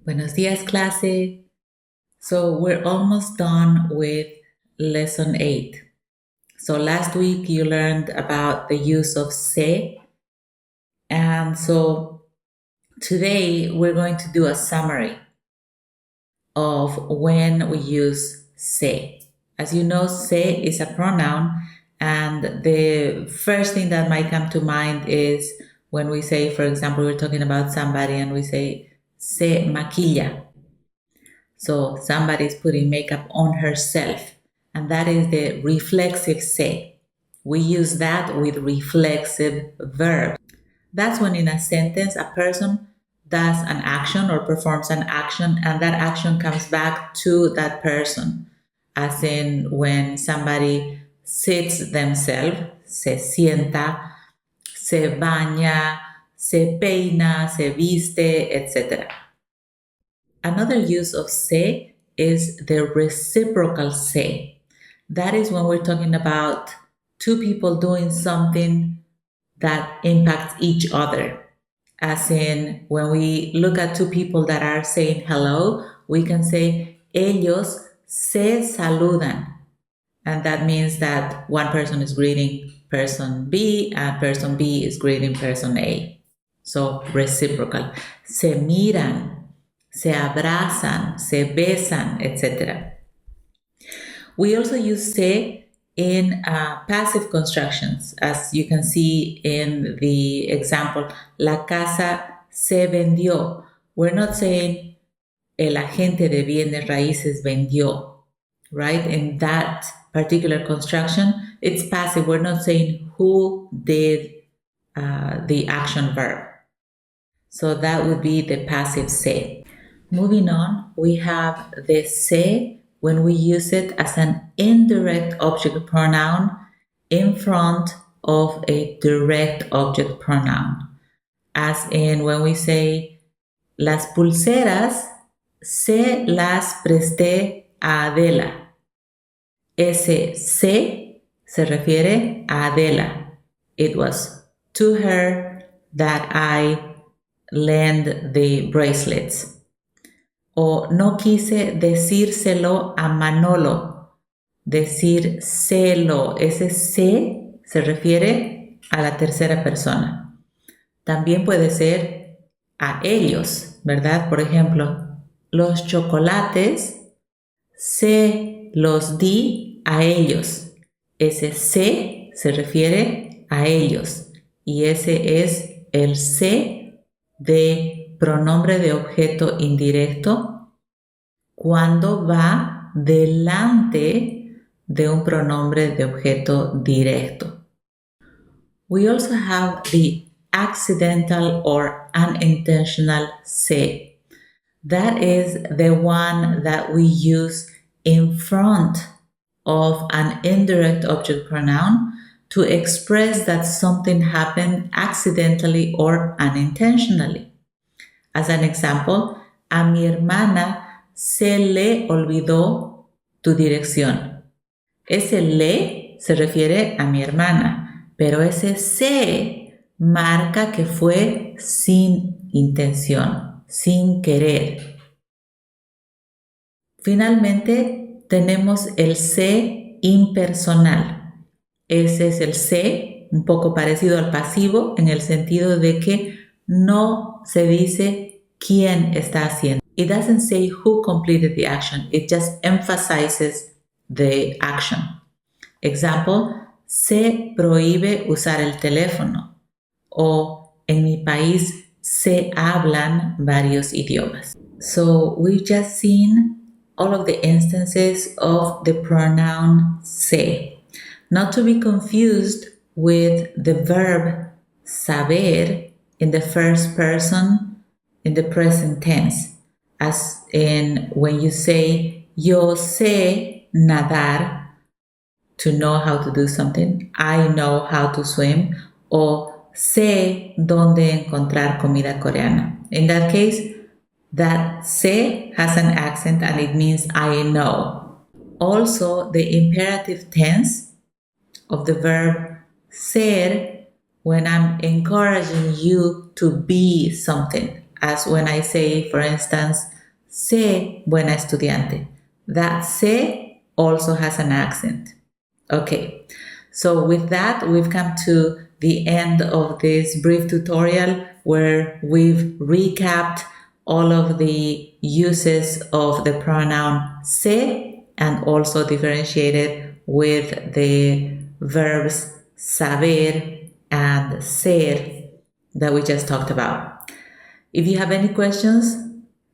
Buenos días, clase. So we're almost done with lesson 8. So last week you learned about the use of se. And so today we're going to do a summary of when we use se. As you know, se is a pronoun, and the first thing that might come to mind is when we say, for example, we're talking about somebody and we say se maquilla. So somebody's putting makeup on herself, and that is the reflexive se. We use that with reflexive verbs. That's when in a sentence a person does an action or performs an action, and that action comes back to that person. As in when somebody sits themselves, se sienta, se baña, se peina, se viste, etc. Another use of se is the reciprocal se. That is when we're talking about two people doing something that impacts each other. As in, when we look at two people that are saying hello, we can say, ellos se saludan. And that means that one person is greeting person B and person B is greeting person A. So reciprocal. Se miran, se abrazan, se besan, etc. We also use se in passive constructions, as you can see in the example, la casa se vendió. We're not saying el agente de bienes raíces vendió, right? In that particular construction, it's passive. We're not saying who did the action verb. So that would be the passive se. Moving on, we have the se when we use it as an indirect object pronoun in front of a direct object pronoun. As in when we say, las pulseras se las presté a Adela. Ese se refiere a Adela. It was to her that I lend the bracelets. O no quise decírselo a Manolo. Decir celo. Ese se refiere a la tercera persona. También puede ser a ellos, ¿verdad? Por ejemplo, los chocolates se los di a ellos. Ese se refiere a ellos. Y ese es el se de pronombre de objeto indirecto cuando va delante de un pronombre de objeto directo. We also have the accidental or unintentional se. That is the one that we use in front of an indirect object pronoun to express that something happened accidentally or unintentionally. As an example, a mi hermana se le olvidó tu dirección. Ese le se refiere a mi hermana, pero ese se marca que fue sin intención, sin querer. Finalmente, tenemos el se impersonal. Ese es el se, un poco parecido al pasivo, en el sentido de que no se dice quién está haciendo. It doesn't say who completed the action. It just emphasizes the action. Example, se prohíbe usar el teléfono. O en mi país se hablan varios idiomas. So we've just seen all of the instances of the pronoun se. Not to be confused with the verb saber in the first person in the present tense, as in when you say yo sé nadar, to know how to do something, I know how to swim, o sé dónde encontrar comida coreana. In that case, that se has an accent and it means I know. Also, the imperative tense of the verb ser when I'm encouraging you to be something. as when I say, for instance, sé buena estudiante. That sé also has an accent. Okay, so with that, we've come to the end of this brief tutorial where we've recapped all of the uses of the pronoun sé and also differentiated with the verbs saber and ser that we just talked about. If you have any questions,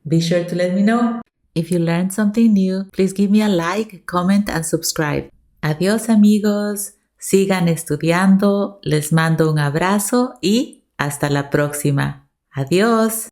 be sure to let me know. If you learned something new, please give me a like, comment, and subscribe. Adiós amigos, sigan estudiando, les mando un abrazo y hasta la próxima. Adiós.